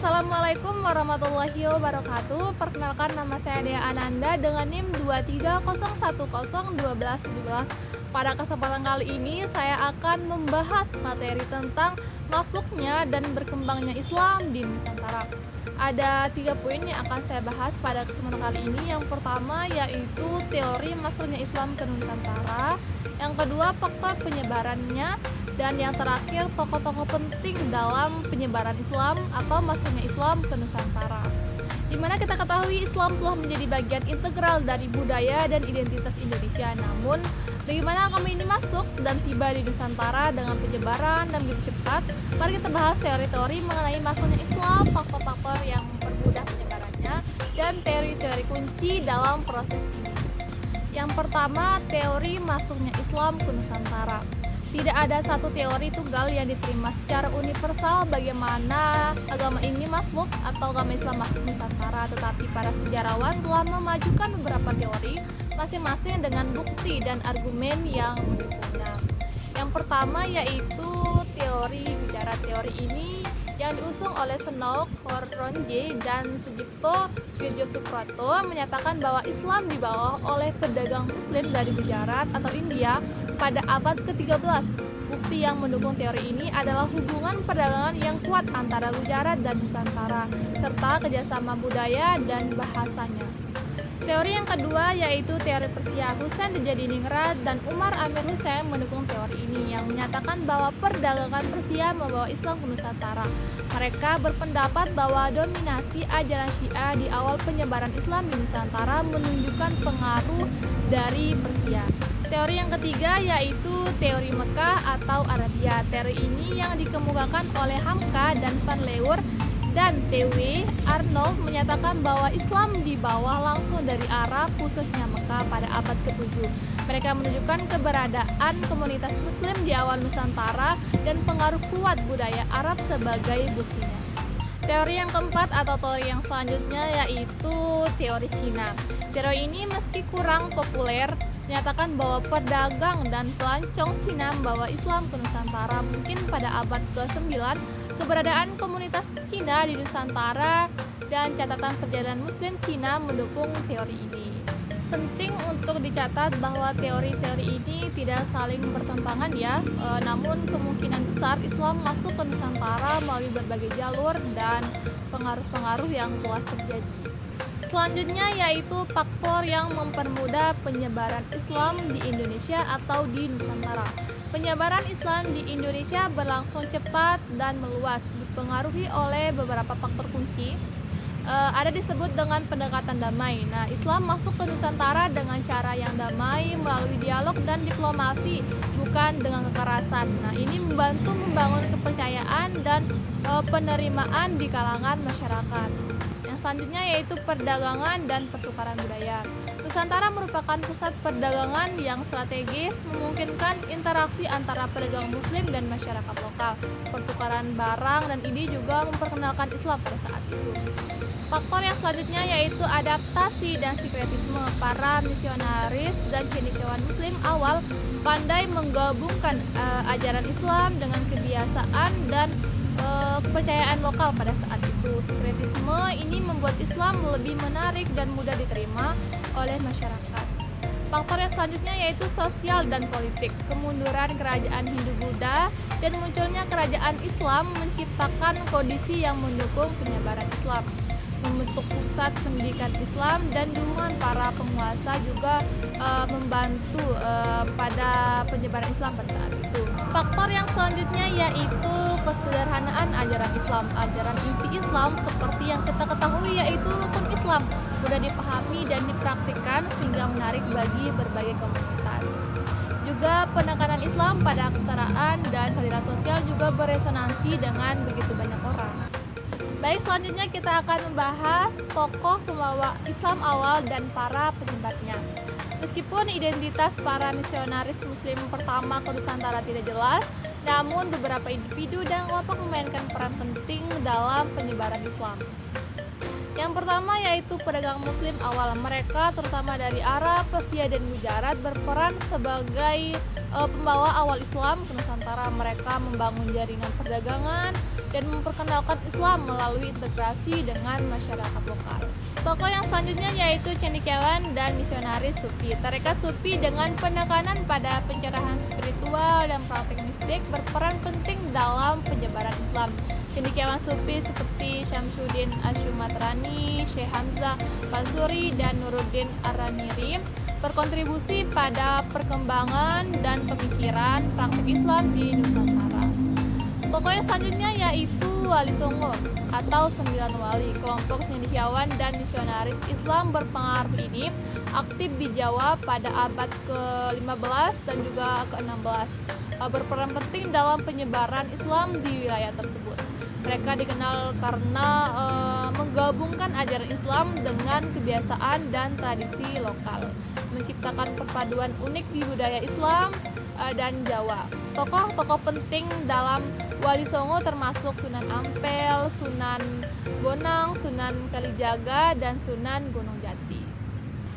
Assalamualaikum warahmatullahi wabarakatuh. Perkenalkan, nama saya Dea Ananda dengan NIM 2301012117. Pada kesempatan kali ini saya akan membahas materi tentang masuknya dan berkembangnya Islam di Nusantara. Ada 3 poin yang akan saya bahas pada kesempatan kali ini. Yang pertama yaitu teori masuknya Islam ke Nusantara. Yang kedua, faktor penyebarannya. Dan yang terakhir, tokoh-tokoh penting dalam penyebaran Islam atau masuknya Islam ke Nusantara. Dimana kita ketahui Islam telah menjadi bagian integral dari budaya dan identitas Indonesia. Namun, bagaimana kami ini masuk dan tiba di Nusantara dengan penyebaran dan begitu cepat? Mari kita bahas teori-teori mengenai masuknya Islam, faktor-faktor yang mempermudah penyebarannya, dan teori-teori kunci dalam proses ini. Yang pertama, teori masuknya Islam ke Nusantara. Tidak ada satu teori tunggal yang diterima secara universal bagaimana agama ini masuk atau agama Islam masuk Nusantara, tetapi para sejarawan telah memajukan beberapa teori masing-masing dengan bukti dan argumen yang mendukungnya. Yang pertama yaitu teori bicara. Teori ini yang diusung oleh Senook, Horonje, dan Sujipto Wirjosuprato menyatakan bahwa Islam dibawa oleh pedagang Muslim dari Gujarat atau India pada abad ke-13. Bukti yang mendukung teori ini adalah hubungan perdagangan yang kuat antara Gujarat dan Nusantara, serta kerjasama budaya dan bahasanya. Teori yang kedua yaitu teori Persia. Husain Dijadiningrat dan Umar Amir Husain mendukung teori ini yang menyatakan bahwa perdagangan Persia membawa Islam ke Nusantara. Mereka berpendapat bahwa dominasi ajaran Syiah di awal penyebaran Islam di Nusantara menunjukkan pengaruh dari Persia. Teori yang ketiga yaitu teori Mekah atau Arabia. Teori ini yang dikemukakan oleh Hamka dan Van Leeuwen dan T.W. Arnold menyatakan bahwa Islam dibawa langsung dari Arab, khususnya Mekah pada abad ke-7. Mereka menunjukkan keberadaan komunitas Muslim di awal Nusantara dan pengaruh kuat budaya Arab sebagai buktinya. Teori yang keempat atau teori yang selanjutnya yaitu teori Cina. Teori ini meski kurang populer, menyatakan bahwa pedagang dan pelancong Cina membawa Islam ke Nusantara. Mungkin pada abad ke-9, keberadaan komunitas Cina di Nusantara dan catatan perjalanan Muslim Cina mendukung teori ini. Penting untuk dicatat bahwa teori-teori ini tidak saling bertentangan ya, namun kemungkinan besar Islam masuk ke Nusantara melalui berbagai jalur dan pengaruh-pengaruh yang telah terjadi. Selanjutnya yaitu faktor yang mempermudah penyebaran Islam di Indonesia atau di Nusantara. Penyebaran Islam di Indonesia berlangsung cepat dan meluas, dipengaruhi oleh beberapa faktor kunci. Ada disebut dengan pendekatan damai. Nah, Islam masuk ke Nusantara dengan cara yang damai melalui dialog dan diplomasi, bukan dengan kekerasan. Nah, ini membantu membangun kepercayaan dan penerimaan di kalangan masyarakat. Yang selanjutnya yaitu perdagangan dan pertukaran budaya. Nusantara merupakan pusat perdagangan yang strategis, memungkinkan interaksi antara pedagang Muslim dan masyarakat lokal. Pertukaran barang dan ide juga memperkenalkan Islam pada saat itu. Faktor yang selanjutnya yaitu adaptasi dan sinkretisme. Para misionaris dan cendekiawan Muslim awal pandai menggabungkan ajaran Islam dengan kebiasaan dan kepercayaan lokal pada saat itu. Sinkretisme ini membuat Islam lebih menarik dan mudah diterima oleh masyarakat. Faktor yang selanjutnya yaitu sosial dan politik. Kemunduran kerajaan Hindu-Buddha dan munculnya kerajaan Islam menciptakan kondisi yang mendukung penyebaran Islam. Membentuk pusat pendidikan Islam dan dukungan para penguasa juga membantu pada penyebaran Islam pada saat itu. Faktor yang selanjutnya yaitu kesederhanaan ajaran Islam. Ajaran inti Islam seperti yang kita ketahui yaitu rukun Islam, mudah dipahami dan dipraktikkan sehingga menarik bagi berbagai komunitas. Juga penekanan Islam pada kesetaraan dan keadilan sosial juga beresonansi dengan begitu banyak orang. Baik, selanjutnya kita akan membahas tokoh pembawa Islam awal dan para penyebarnya. Meskipun identitas para misionaris Muslim pertama ke Nusantara tidak jelas, namun beberapa individu dan kelompok memainkan peran penting dalam penyebaran Islam. Yang pertama yaitu pedagang Muslim awal. Mereka terutama dari Arab, Persia, dan Gujarat berperan sebagai pembawa awal Islam ke Nusantara. Mereka membangun jaringan perdagangan, dan memperkenalkan Islam melalui integrasi dengan masyarakat lokal. Tokoh yang selanjutnya yaitu cendekiawan dan misionaris Sufi. Tarekat Sufi dengan penekanan pada pencerahan spiritual dan praktik mistik berperan penting dalam penyebaran Islam. Cendekiawan Sufi seperti Syamsuddin Asy-Syumatrani, Syekh Hamzah Bansuri, dan Nuruddin Ar-Ramiri berkontribusi pada perkembangan dan pemikiran praktik Islam di Nusantara. Tokoh yang selanjutnya yaitu Wali Songo atau 9 Wali. Kelompok cendekiawan dan misionaris Islam berpengaruh ini aktif di Jawa pada abad ke-15 dan juga ke-16, berperan penting dalam penyebaran Islam di wilayah tersebut. Mereka dikenal karena menggabungkan ajaran Islam dengan kebiasaan dan tradisi lokal, menciptakan perpaduan unik di budaya Islam dan Jawa. Tokoh-tokoh penting dalam Wali Songo termasuk Sunan Ampel, Sunan Bonang, Sunan Kalijaga, dan Sunan Gunung Jati.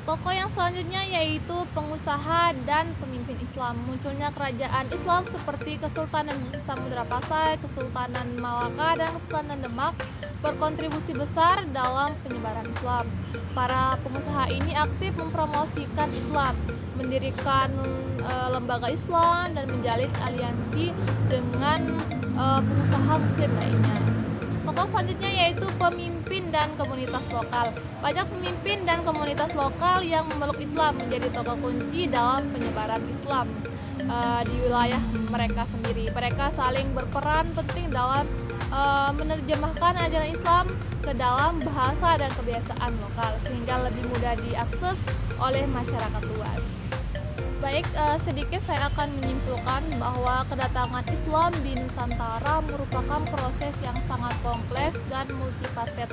Tokoh yang selanjutnya yaitu pengusaha dan pemimpin Islam. Munculnya kerajaan Islam seperti Kesultanan Samudra Pasai, Kesultanan Malaka, dan Kesultanan Demak berkontribusi besar dalam penyebaran Islam. Para pengusaha ini aktif mempromosikan Islam, mendirikan lembaga Islam, dan menjalin aliansi dengan pengusaha muslim lainnya. Tokoh selanjutnya yaitu pemimpin dan komunitas lokal. Banyak pemimpin dan komunitas lokal yang memeluk Islam menjadi tokoh kunci dalam penyebaran Islam di wilayah mereka sendiri. Mereka saling berperan penting dalam menerjemahkan ajaran Islam ke dalam bahasa dan kebiasaan lokal sehingga lebih mudah diakses oleh masyarakat luas. Baik, sedikit saya akan menyimpulkan bahwa kedatangan Islam di Nusantara merupakan proses yang sangat kompleks dan multifaset,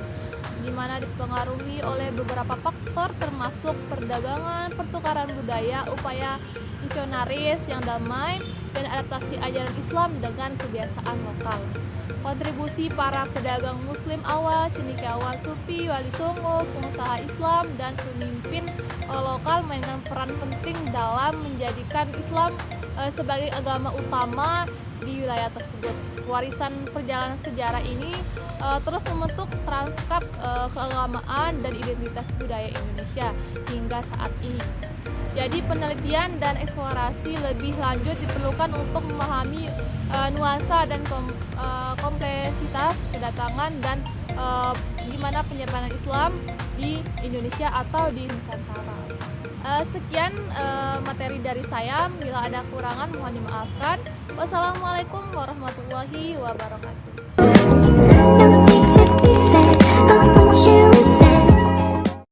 di mana dipengaruhi oleh beberapa faktor termasuk perdagangan, pertukaran budaya, upaya misionaris yang damai, dan adaptasi ajaran Islam dengan kebiasaan lokal. Kontribusi para pedagang muslim awal, cendekiawan Sufi, Wali Songo, pengusaha Islam, dan pemimpin lokal memainkan peran penting dalam menjadikan Islam sebagai agama utama di wilayah tersebut. Warisan perjalanan sejarah ini terus membentuk transkap keagamaan dan identitas budaya Indonesia hingga saat ini. Jadi penelitian dan eksplorasi lebih lanjut diperlukan untuk memahami nuansa dan kompleksitas kedatangan dan gimana penyebaran Islam di Indonesia atau di Nusantara. Sekian materi dari saya. Bila ada kekurangan mohon dimaafkan. Wassalamualaikum warahmatullahi wabarakatuh.